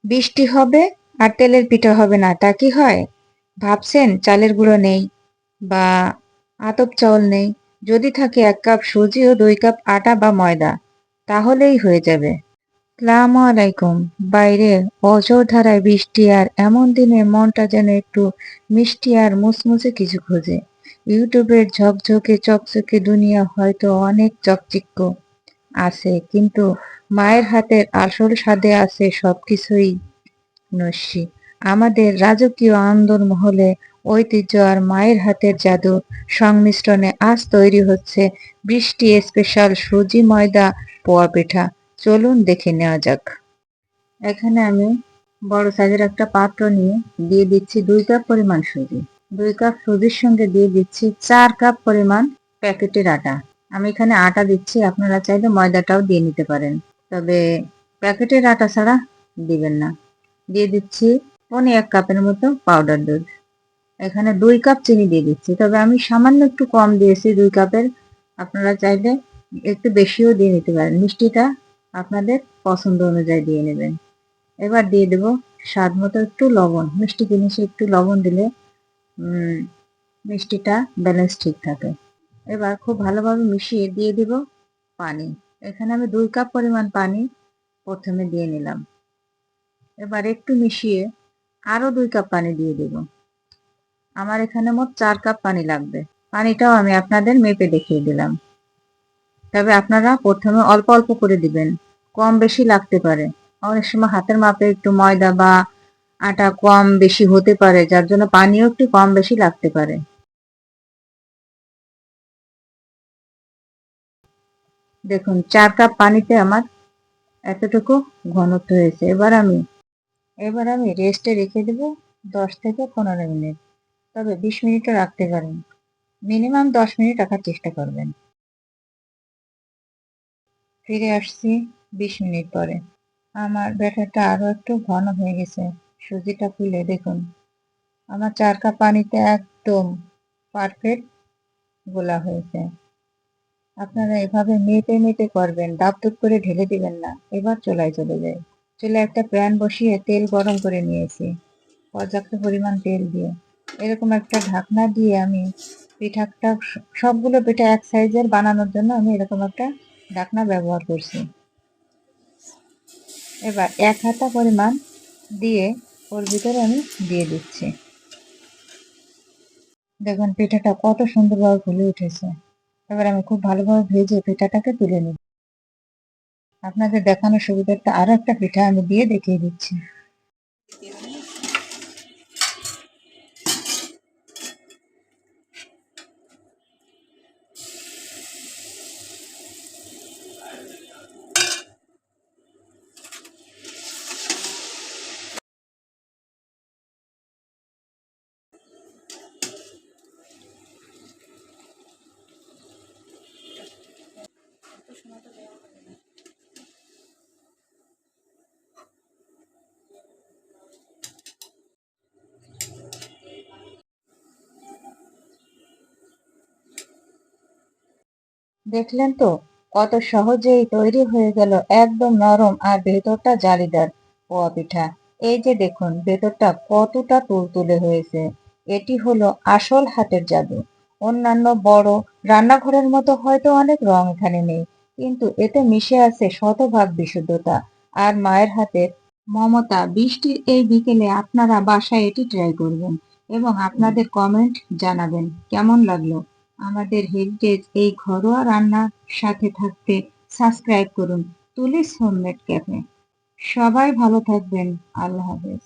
বৃষ্টি হবে আর তেলের পিঠা হবে না, তা কি হয়? ভাবছেন চালের গুঁড়ো নেই বা আতপ চাউল নেই? যদি থাকে 1 কাপ সুজি ও 2 কাপ আটা বা ময়দা, তাহলেই হয়ে যাবে। আসসালামু আলাইকুম। বাইরে অঝোরধারায় বৃষ্টি আর এমন দিনে মনটা যেন একটু মিষ্টি আর মুচমুচে কিছু খোঁজে। ইউটিউবের ঝকঝকে চকচকে দুনিয়া হয়তো অনেক চকচিক্য আছে, কিন্তু মায়ের হাতের আসল স্বাদে আছে সবকিছুই নস্যি। আমাদের রাজকীয় আন্দরমহলে ঐতিহ্য আর মায়ের হাতের জাদু সংমিশ্রণে আজ তৈরি হচ্ছে বৃষ্টি স্পেশাল সুজি ময়দা পোয়া পিঠা। চলুন দেখে নেওয়া যাক। এখানে আমি বড় সাইজের একটা পাত্র নিয়ে দিয়ে দিচ্ছি 2 কাপ পরিমাণ সুজি। 2 কাপ সুজির সঙ্গে দিয়ে দিচ্ছি 4 কাপ পরিমাণ প্যাকেটের আটা। আমি এখানে আটা দিচ্ছি, আপনারা চাইলে ময়দাটাও দিয়ে নিতে পারেন, তবে প্যাকেটের আটা ছাড়া দিবেন না। দিয়ে দিচ্ছি 1 কাপের মতো পাউডার দুধ। এখানে 2 কাপ চিনি দিয়ে দিচ্ছি, তবে আমি সামান্য একটু কম দিয়েছি 2 কাপের। আপনারা চাইলে একটু বেশিও দিয়ে নিতে পারেন, মিষ্টিটা আপনাদের পছন্দ অনুযায়ী দিয়ে নেবেন। এবার দিয়ে দেব স্বাদ মতো একটু লবণ। মিষ্টি জিনিসে একটু লবণ দিলে মিষ্টিটা ব্যালেন্স ঠিক থাকে। এবার খুব ভালোভাবে মিশিয়ে দিয়ে দিব পানি। এখানে আমি 2 কাপ পরিমাণ পানি প্রথমে দিয়ে নিলাম। এবার একটু মিশিয়ে আরো 2 কাপ পানি দিয়ে দেব। আমার এখানে মোট 4 কাপ পানি লাগবে। পানিটাও আমি আপনাদের মেপে দেখিয়ে দিলাম, তবে আপনারা প্রথমে অল্প অল্প করে দিবেন, কম বেশি লাগতে পারে। অনেক সময় হাতের মাপে একটু ময়দা বা আটা কম বেশি হতে পারে, যার জন্য পানিও একটু কম বেশি লাগতে পারে। দেখুন 4 কাপ পানিতে আমার এতটুকু ঘনত্ব হয়েছে। এবার আমি রেস্টে রেখে দেব 10 থেকে 15 মিনিট, তবে 20 মিনিটও রাখতে পারেন। মিনিমাম 10 মিনিট রাখার চেষ্টা করবেন। ফিরে আসছি 20 মিনিট পরে। আমার ব্যাটারটা আরো একটু ঘন হয়ে গেছে। সুজিটা খুলে দেখুন, আমার 4 কাপ পানিতে একদম পারফেক্ট গোলা হয়েছে। আপনারা এভাবে মেপে মেপে করবেন, ডাব ডুব করে ঢেলে দিবেন না। এবার চুলায় চলে যাই। চুলায় একটা প্যান বসিয়ে তেল গরম করে নিয়েছি, পর্যাপ্ত পরিমাণ তেল দিয়ে এরকম একটা ঢাকনা দিয়ে আমি পিঠাটা, সবগুলো পিঠা এক সাইজের বানানোর জন্য আমি এরকম একটা ঢাকনা ব্যবহার করছি। এবার 1 হাতা পরিমাণ দিয়ে ওর ভিতরে আমি দিয়ে দিচ্ছি। দেখুন পিঠাটা কত সুন্দরভাবে ফুলে উঠেছে। এবার আমি খুব ভালোভাবে ভেজে পিঠাটাকে তুলে নিই। আপনাদের দেখানোর সুবিধার্থে আরো একটা পিঠা আমি দিয়ে দেখিয়ে দিচ্ছি। দেখলেন তো কত সহজেই তৈরি হয়ে গেল একদম নরম আর ভেতরটা জালিদার পোয়া পিঠা। এই যে দেখুন ভেতরটা কতটা তুলতুলে হয়েছে। এটি হলো আসল হাতের জাদু। অন্যান্য বড় রান্নাঘরের মতো হয়তো অনেক রং এখানে নেই, কিন্তু এতে মিশে আছে শতভাগ বিশুদ্ধতা আর মায়ের হাতের মমতা। বৃষ্টির এই বিকেলে আপনারা বাসায় এটি ট্রাই করবেন এবং আপনাদের কমেন্ট জানাবেন কেমন লাগলো। আমাদের হেরিটেজ এই ঘরোয়া রান্নার সাথে থাকতে সাবস্ক্রাইব করুন তুলিস হোমমেড ক্যাফে। সবাই ভালো থাকবেন। আল্লাহ হাফেজ।